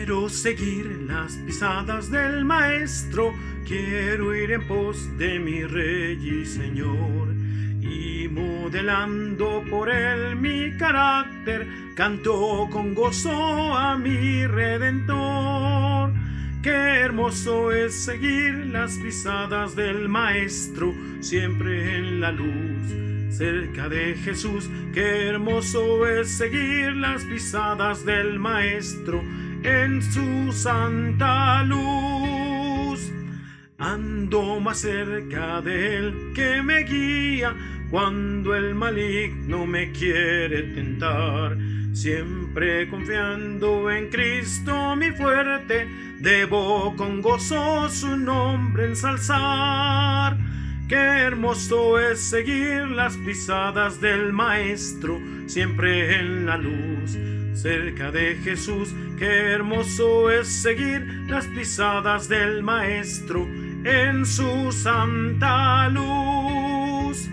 Quiero seguir las pisadas del Maestro, quiero ir en pos de mi Rey y Señor, y modelando por él mi carácter, canto con gozo a mi Redentor. Qué hermoso es seguir las pisadas del Maestro, siempre en la luz, cerca de Jesús. Qué hermoso es seguir las pisadas del Maestro, en su santa luz. Ando más cerca de él, que me guía cuando el maligno me quiere tentar. Siempre confiando en Cristo mi fuerte, debo con gozo su nombre ensalzar. Qué hermoso es seguir las pisadas del Maestro, siempre en la luz, cerca de Jesús. Qué hermoso es seguir las pisadas del Maestro, en su santa luz.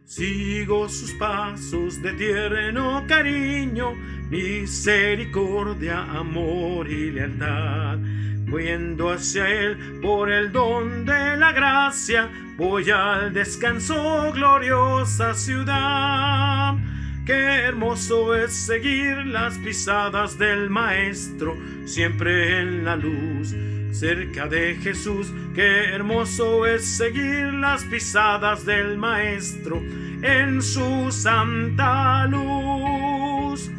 Sigo sus pasos de tierno cariño, misericordia, amor y lealtad. Yendo hacia él por el don de la gracia, voy al descanso, gloriosa ciudad. Qué hermoso es seguir las pisadas del Maestro, siempre en la luz, cerca de Jesús. Qué hermoso es seguir las pisadas del Maestro, en su santa luz.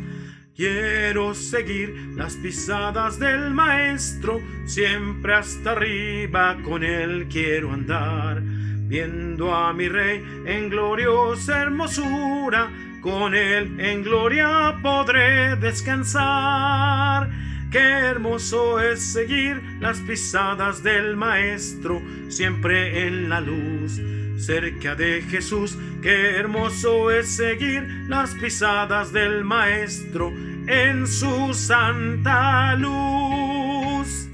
Quiero seguir las pisadas del Maestro, siempre hasta arriba con él quiero andar. Viendo a mi Rey en gloriosa hermosura, con él en gloria podré descansar. Qué hermoso es seguir las pisadas del Maestro, siempre en la luz, cerca de Jesús. Qué hermoso es seguir las pisadas del Maestro, en su santa luz.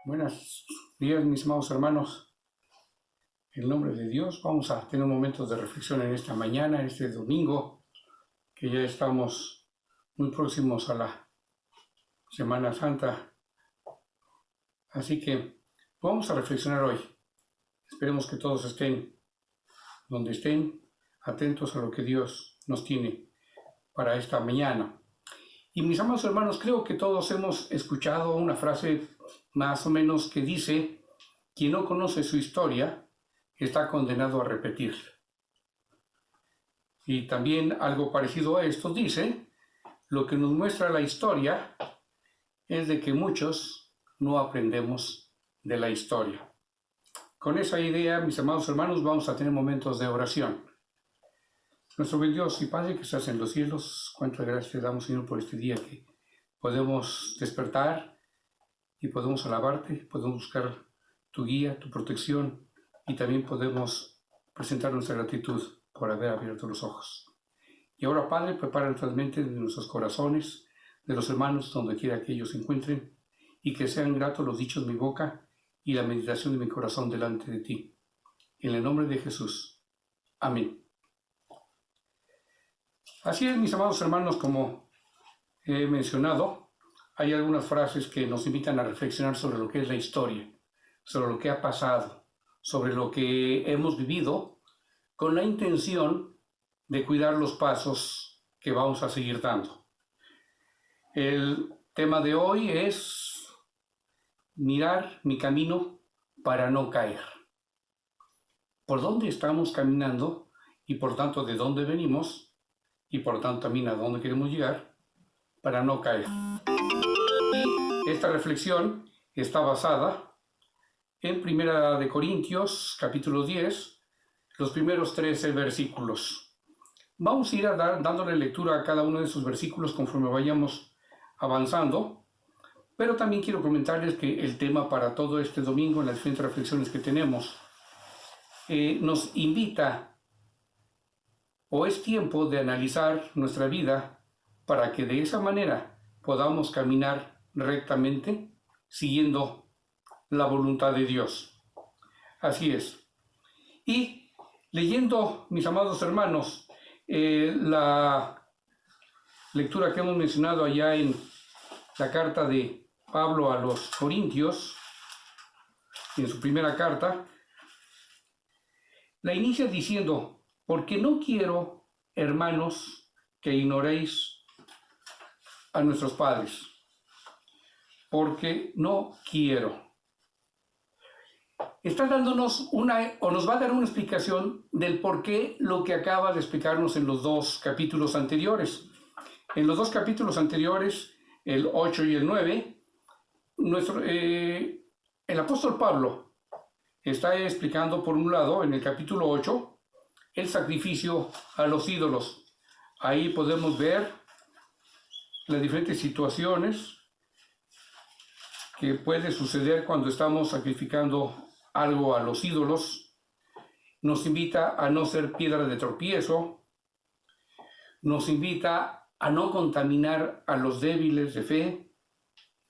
Buenos días, mis amados hermanos. En nombre de Dios, vamos a tener momentos de reflexión en esta mañana, en este domingo, que ya estamos muy próximos a la Semana Santa. Así que vamos a reflexionar hoy. Esperemos que todos estén donde estén, atentos a lo que Dios nos tiene para esta mañana. Y mis amados hermanos, creo que todos hemos escuchado una frase más o menos que dice: quien no conoce su historia está condenado a repetir. Y también algo parecido a esto dice: lo que nos muestra la historia es de que muchos no aprendemos de la historia. Con esa idea, mis amados hermanos, vamos a tener momentos de oración. Nuestro buen Dios y Padre que estás en los cielos, cuántas gracias te damos, Señor, por este día que podemos despertar y podemos alabarte, podemos buscar tu guía, tu protección, y también podemos presentar nuestra gratitud por haber abierto los ojos. Y ahora, Padre, prepara nuestras mentes, de nuestros corazones, de los hermanos, donde quiera que ellos se encuentren, y que sean gratos los dichos de mi boca y la meditación de mi corazón delante de ti. En el nombre de Jesús. Amén. Así es, mis amados hermanos, como he mencionado, hay algunas frases que nos invitan a reflexionar sobre lo que es la historia, sobre lo que ha pasado, sobre lo que hemos vivido, con la intención de cuidar los pasos que vamos a seguir dando. El tema de hoy es mirar mi camino para no caer. ¿Por dónde estamos caminando y por tanto de dónde venimos y por tanto también a dónde queremos llegar para no caer? Esta reflexión está basada en 1 Corintios, capítulo 10, los primeros 13 versículos. Vamos a ir dándole lectura a cada uno de esos versículos conforme vayamos avanzando, pero también quiero comentarles que el tema para todo este domingo, en las diferentes reflexiones que tenemos, nos invita, o es tiempo de analizar nuestra vida para que de esa manera podamos caminar rectamente, siguiendo la voluntad de Dios. Así es. Y Leyendo, mis amados hermanos, la lectura que hemos mencionado allá en la carta de Pablo a los Corintios, en su primera carta, la inicia diciendo: porque no quiero, hermanos, que ignoréis a nuestros padres, porque no quiero. Está dándonos nos va a dar una explicación del por qué lo que acaba de explicarnos en los dos capítulos anteriores. En los dos capítulos anteriores, el 8 y el 9, el apóstol Pablo está explicando, por un lado, en el capítulo 8, el sacrificio a los ídolos. Ahí podemos ver las diferentes situaciones que puede suceder cuando estamos sacrificando algo a los ídolos. Nos invita a no ser piedra de tropiezo, nos invita a no contaminar a los débiles de fe,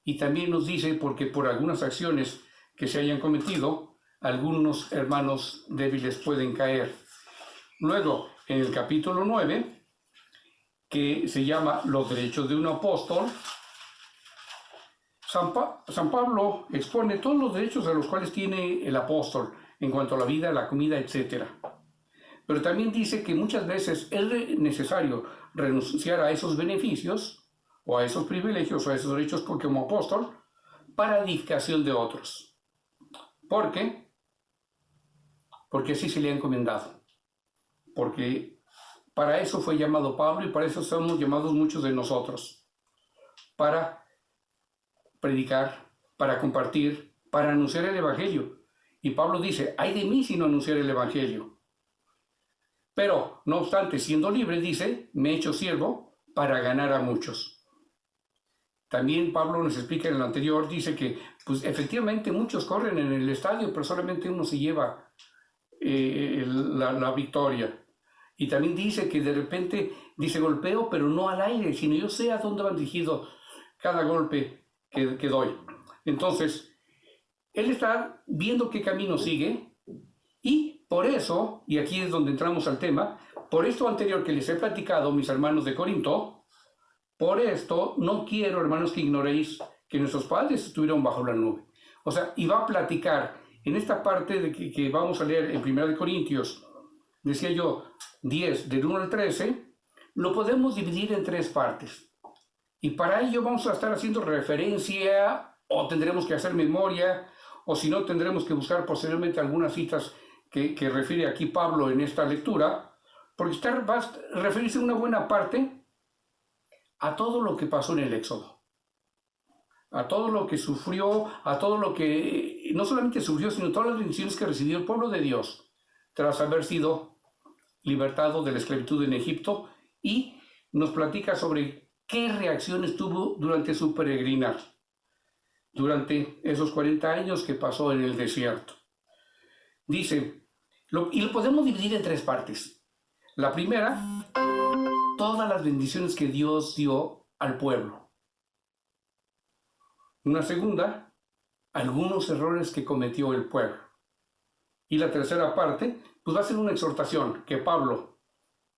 y también nos dice porque por algunas acciones que se hayan cometido, algunos hermanos débiles pueden caer. Luego, en el capítulo 9, que se llama Los derechos de un apóstol, San Pablo expone todos los derechos a los cuales tiene el apóstol en cuanto a la vida, la comida, etc. Pero también dice que muchas veces es necesario renunciar a esos beneficios o a esos privilegios o a esos derechos como apóstol para edificación de otros. ¿Por qué? Porque así se le ha encomendado. Porque para eso fue llamado Pablo y para eso somos llamados muchos de nosotros. Para predicar, para compartir, para anunciar el Evangelio. Y Pablo dice: ay de mí si no anunciar el Evangelio. Pero, no obstante, siendo libre, dice: me he hecho siervo para ganar a muchos. También Pablo nos explica en el anterior, dice que pues efectivamente muchos corren en el estadio, pero solamente uno se lleva la victoria. Y también dice que de repente, dice, golpeo, pero no al aire, sino yo sé a dónde van dirigido cada golpe que doy. Entonces, él está viendo qué camino sigue, y por eso, y aquí es donde entramos al tema, por esto anterior que les he platicado, mis hermanos de Corinto, por esto no quiero, hermanos, que ignoréis que nuestros padres estuvieron bajo la nube. O sea, y va a platicar en esta parte de que vamos a leer en 1 Corintios, decía yo, 10, del 1 al 13, lo podemos dividir en tres partes. Y para ello vamos a estar haciendo referencia, o tendremos que hacer memoria, o si no, tendremos que buscar posteriormente algunas citas que refiere aquí Pablo en esta lectura, porque va a referirse una buena parte a todo lo que pasó en el Éxodo, a todo lo que sufrió, a todo lo que no solamente sufrió, sino todas las bendiciones que recibió el pueblo de Dios tras haber sido libertado de la esclavitud en Egipto, y nos platica sobre qué reacciones tuvo durante su peregrinar, durante esos 40 años que pasó en el desierto. Dice, y lo podemos dividir en tres partes. La primera, todas las bendiciones que Dios dio al pueblo. Una segunda, algunos errores que cometió el pueblo. Y la tercera parte, pues va a ser una exhortación que Pablo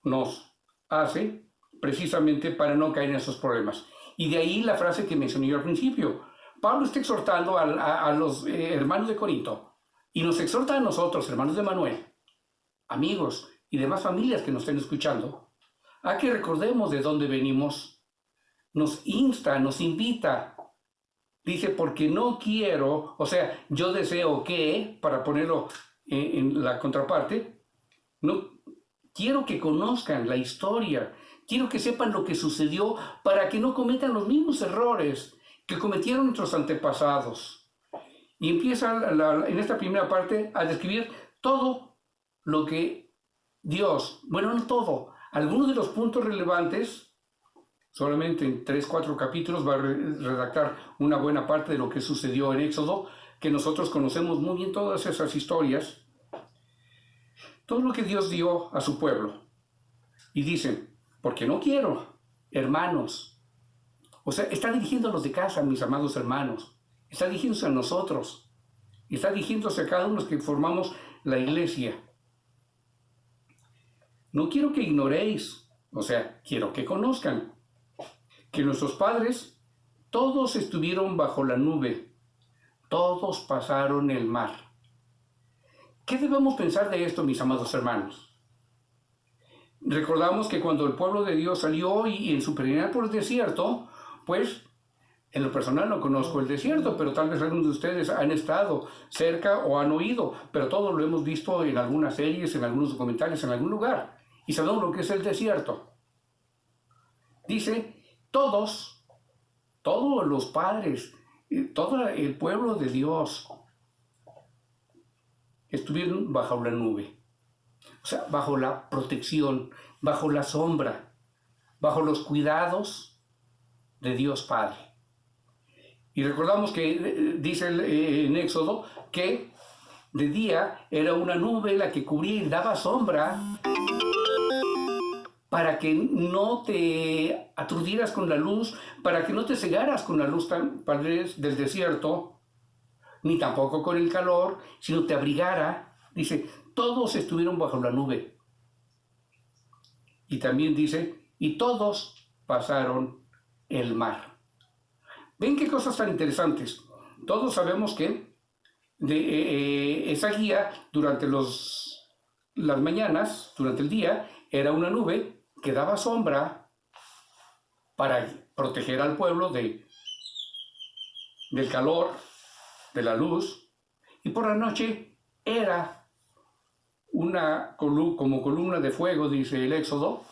nos hace precisamente para no caer en esos problemas. Y de ahí la frase que mencioné yo al principio. Pablo está exhortando a los hermanos de Corinto, y nos exhorta a nosotros, hermanos de Manuel, amigos y demás familias que nos estén escuchando, a que recordemos de dónde venimos. Nos insta, nos invita. Dice, porque no quiero, o sea, yo deseo que, para ponerlo en la contraparte, no quiero que conozcan la historia. Quiero que sepan lo que sucedió para que no cometan los mismos errores que cometieron nuestros antepasados. Y empieza en esta primera parte a describir todo lo que Dios, bueno, no todo, algunos de los puntos relevantes, solamente en 3-4 capítulos va a redactar una buena parte de lo que sucedió en Éxodo, que nosotros conocemos muy bien todas esas historias, todo lo que Dios dio a su pueblo. Y dicen, porque no quiero, hermanos. O sea, está dirigiendo a los de casa, mis amados hermanos. Está dirigiéndose a nosotros. Está dirigiéndose a cada uno de los que formamos la iglesia. no quiero que ignoréis, o sea, quiero que conozcan, que nuestros padres todos estuvieron bajo la nube, todos pasaron el mar. ¿Qué debemos pensar de esto, mis amados hermanos? Recordamos que cuando el pueblo de Dios salió y en su peregrinaje por el desierto, pues en lo personal no conozco el desierto, pero tal vez algunos de ustedes han estado cerca o han oído, pero todos lo hemos visto en algunas series, en algunos documentales, en algún lugar, y sabemos lo que es el desierto. Dice, todos los padres, todo el pueblo de Dios estuvieron bajo la nube, o sea, bajo la protección, bajo la sombra, bajo los cuidados de Dios Padre. Y recordamos que dice en Éxodo que de día era una nube la que cubría y daba sombra para que no te aturdieras con la luz, para que no te cegaras con la luz del desierto, ni tampoco con el calor, sino te abrigara. Dice, todos estuvieron bajo la nube. Y también dice, y todos pasaron el mar. ¿Ven qué cosas tan interesantes? Todos sabemos que esa guía durante las mañanas, durante el día, era una nube que daba sombra para proteger al pueblo del calor, de la luz, y por la noche era como columna de fuego, dice el Éxodo,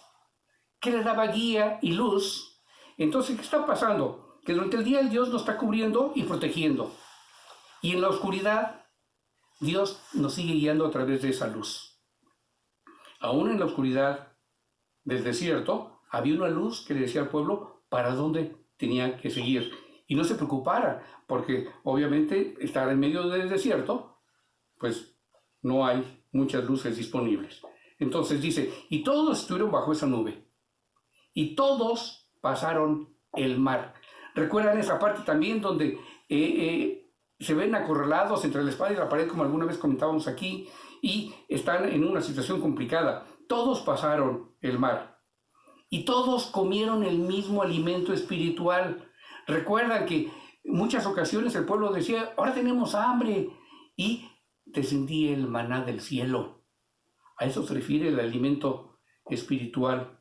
que le daba guía y luz. Entonces, ¿qué está pasando? Que durante el día Dios nos está cubriendo y protegiendo. Y en la oscuridad, Dios nos sigue guiando a través de esa luz. Aún en la oscuridad del desierto, había una luz que le decía al pueblo para dónde tenían que seguir. Y no se preocupara, porque obviamente estar en medio del desierto, pues no hay muchas luces disponibles. Entonces dice, y todos estuvieron bajo esa nube. Y todos pasaron el mar. ¿Recuerdan esa parte también donde se ven acorralados entre la espada y la pared, como alguna vez comentábamos aquí, y están en una situación complicada? Todos pasaron el mar y todos comieron el mismo alimento espiritual. Recuerdan que en muchas ocasiones el pueblo decía, ahora tenemos hambre, y descendía el maná del cielo. A eso se refiere el alimento espiritual.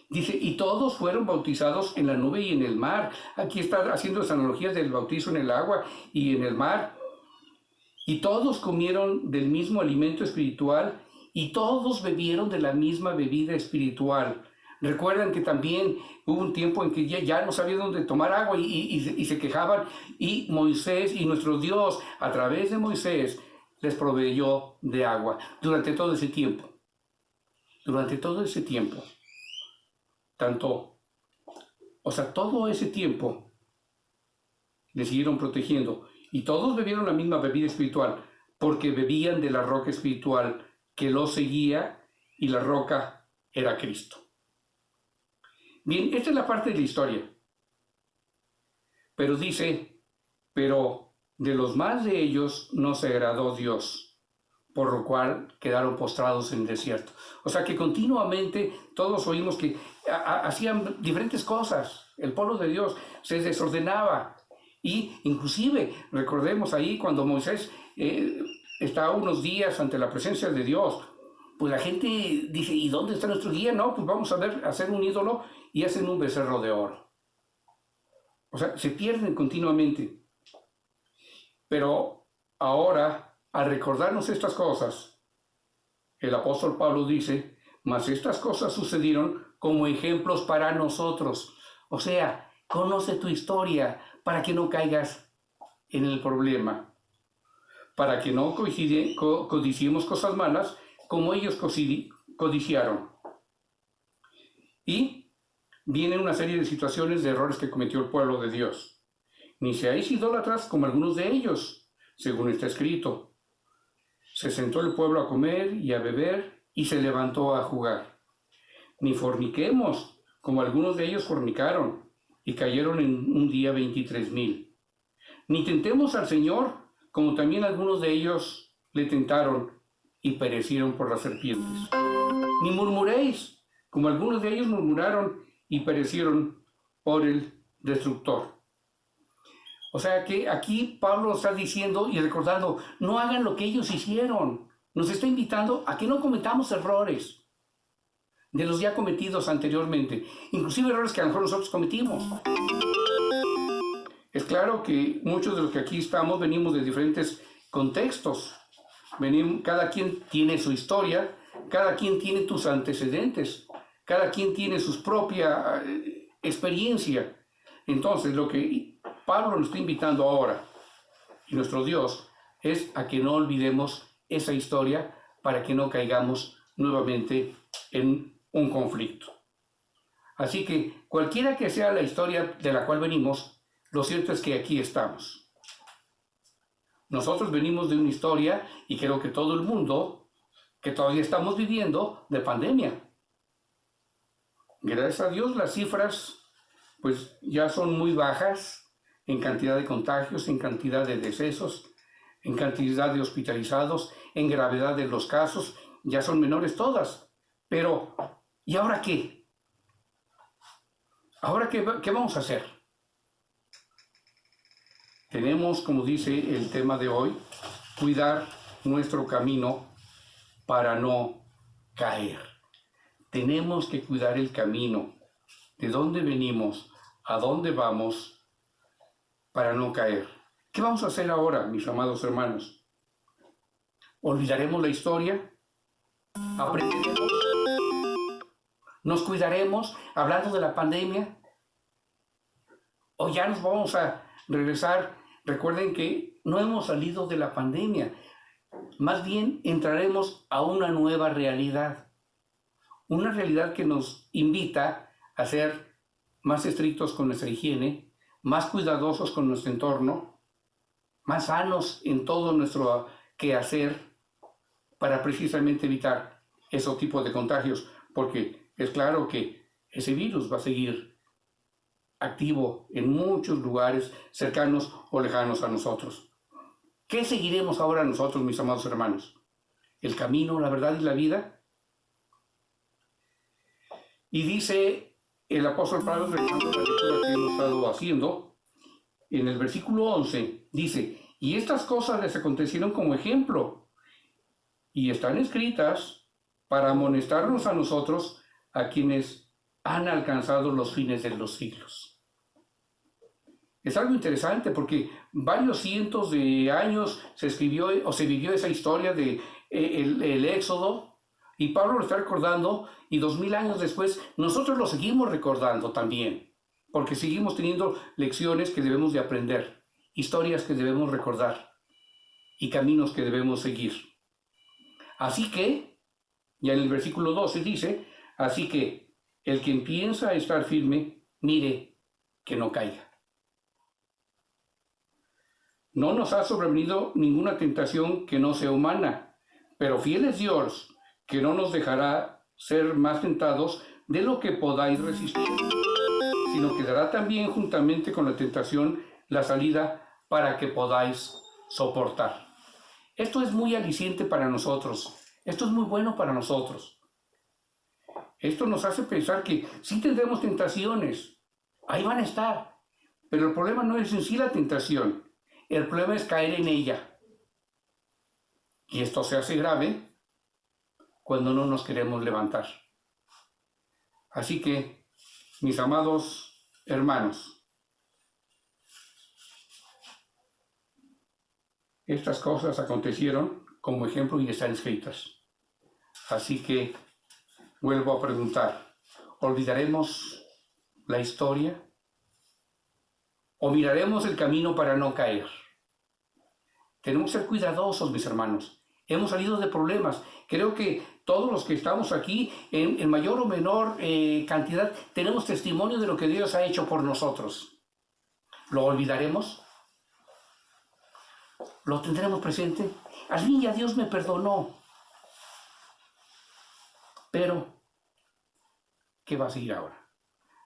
Dice, y todos fueron bautizados en la nube y en el mar. Aquí está haciendo esa analogía del bautizo en el agua y en el mar. Y todos comieron del mismo alimento espiritual y todos bebieron de la misma bebida espiritual. Recuerdan que también hubo un tiempo en que ya no sabían dónde tomar agua y se quejaban. Y Moisés y nuestro Dios, a través de Moisés, les proveyó de agua durante todo ese tiempo. Durante todo ese tiempo. Todo ese tiempo le siguieron protegiendo y todos bebieron la misma bebida espiritual porque bebían de la roca espiritual que los seguía y la roca era Cristo. Bien, esta es la parte de la historia. Pero dice, pero de los más de ellos no se agradó Dios, por lo cual quedaron postrados en el desierto. O sea que continuamente todos oímos que hacían diferentes cosas. El pueblo de Dios se desordenaba. Y inclusive, recordemos ahí cuando Moisés está unos días ante la presencia de Dios, pues la gente dice, ¿y dónde está nuestro guía? No, pues vamos a hacer un ídolo y hacen un becerro de oro. O sea, se pierden continuamente. Pero ahora, al recordarnos estas cosas, el apóstol Pablo dice, mas estas cosas sucedieron como ejemplos para nosotros. O sea, conoce tu historia para que no caigas en el problema. Para que no codiciemos cosas malas como ellos codiciaron. Y viene una serie de situaciones de errores que cometió el pueblo de Dios. Ni seáis idólatras como algunos de ellos, según está escrito. Se sentó el pueblo a comer y a beber y se levantó a jugar. Ni forniquemos, como algunos de ellos fornicaron y cayeron en un día 23,000. Ni tentemos al Señor, como también algunos de ellos le tentaron y perecieron por las serpientes. ni murmuréis, como algunos de ellos murmuraron y perecieron por el destructor. O sea que aquí Pablo está diciendo y recordando, no hagan lo que ellos hicieron. Nos está invitando a que no cometamos errores de los ya cometidos anteriormente, inclusive errores que a lo mejor nosotros cometimos. Es claro que muchos de los que aquí estamos venimos de diferentes contextos. Cada quien tiene su historia, cada quien tiene sus antecedentes, cada quien tiene su propia experiencia. Entonces, lo que Pablo nos está invitando ahora, y nuestro Dios, es a que no olvidemos esa historia para que no caigamos nuevamente en un conflicto. Así que, cualquiera que sea la historia de la cual venimos, lo cierto es que aquí estamos. Nosotros venimos de una historia, y creo que todo el mundo, que todavía estamos viviendo, de pandemia. Gracias a Dios las cifras pues ya son muy bajas en cantidad de contagios, en cantidad de decesos, en cantidad de hospitalizados, en gravedad de los casos, ya son menores todas. Pero, ¿y ahora qué? ¿Ahora qué vamos a hacer? Tenemos, como dice el tema de hoy, cuidar nuestro camino para no caer. Tenemos que cuidar el camino, de dónde venimos, a dónde vamos, para no caer. ¿Qué vamos a hacer ahora, mis amados hermanos? ¿Olvidaremos la historia? ¿Aprenderemos? ¿Nos cuidaremos hablando de la pandemia? ¿O ya nos vamos a regresar? Recuerden que no hemos salido de la pandemia. Más bien entraremos a una nueva realidad. Una realidad que nos invita a ser más estrictos con nuestra higiene, más cuidadosos con nuestro entorno, más sanos en todo nuestro quehacer para precisamente evitar ese tipo de contagios, porque es claro que ese virus va a seguir activo en muchos lugares cercanos o lejanos a nosotros. ¿Qué seguiremos ahora nosotros, mis amados hermanos? ¿El camino, la verdad y la vida? Y dice el apóstol Pablo, regresando a la lectura que hemos estado haciendo, en el versículo 11, dice, y estas cosas les acontecieron como ejemplo, y están escritas para amonestarnos a nosotros, a quienes han alcanzado los fines de los siglos. Es algo interesante porque varios cientos de años se escribió o se vivió esa historia de el Éxodo, y Pablo lo está recordando, y 2000 años después nosotros lo seguimos recordando también, porque seguimos teniendo lecciones que debemos de aprender, historias que debemos recordar y caminos que debemos seguir. Así que, ya en el versículo 12 dice, así que el que piensa estar firme, mire que no caiga. No nos ha sobrevenido ninguna tentación que no sea humana, pero fiel es Dios, que no nos dejará ser más tentados de lo que podáis resistir, sino que dará también juntamente con la tentación la salida para que podáis soportar. Esto es muy aliciente para nosotros, esto es muy bueno para nosotros. Esto nos hace pensar que sí tendremos tentaciones, ahí van a estar, pero el problema no es en sí la tentación, el problema es caer en ella. Y esto se hace grave cuando no nos queremos levantar. Así que, mis amados hermanos, estas cosas acontecieron como ejemplo y están escritas. Así que, vuelvo a preguntar, ¿olvidaremos la historia? ¿O miraremos el camino para no caer? Tenemos que ser cuidadosos, mis hermanos. Hemos salido de problemas. Creo que todos los que estamos aquí, en mayor o menor cantidad, tenemos testimonio de lo que Dios ha hecho por nosotros. ¿Lo olvidaremos? ¿Lo tendremos presente? Al fin ya Dios me perdonó. Pero, ¿qué va a seguir ahora?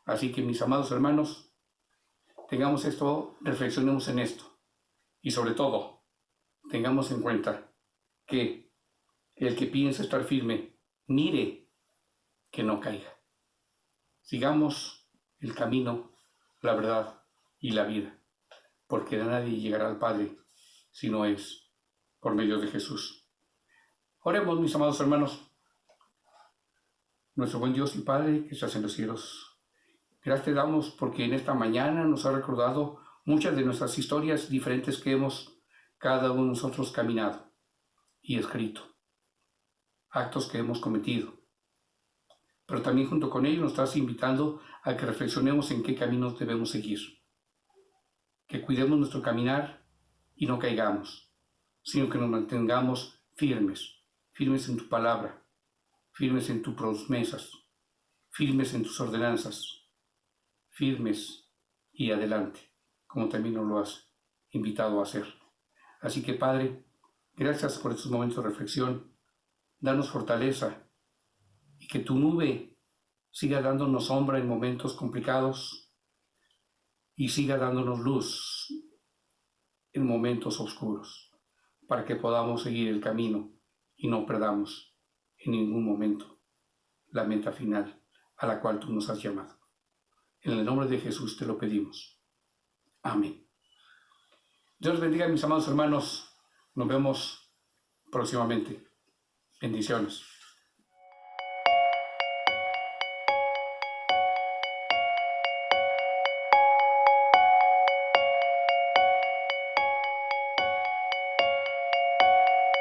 Así que, mis amados hermanos, tengamos esto, reflexionemos en esto. Y sobre todo, tengamos en cuenta que el que piensa estar firme, mire que no caiga. Sigamos el camino, la verdad y la vida, porque nadie llegará al Padre si no es por medio de Jesús. Oremos, mis amados hermanos. Nuestro buen Dios y Padre que estás en los cielos, gracias te damos porque en esta mañana nos ha recordado muchas de nuestras historias diferentes que hemos cada uno de nosotros caminado y escrito, actos que hemos cometido. Pero también junto con ello nos estás invitando a que reflexionemos en qué caminos debemos seguir, que cuidemos nuestro caminar y no caigamos, sino que nos mantengamos firmes en tu palabra, firmes en tus promesas, firmes en tus ordenanzas, firmes y adelante, como también nos lo has invitado a hacer. Así que, Padre, gracias por estos momentos de reflexión. Danos fortaleza y que tu nube siga dándonos sombra en momentos complicados y siga dándonos luz en momentos oscuros, para que podamos seguir el camino y no perdamos en ningún momento la meta final a la cual tú nos has llamado. En el nombre de Jesús te lo pedimos. Amén. Dios les bendiga, mis amados hermanos. Nos vemos próximamente. Bendiciones.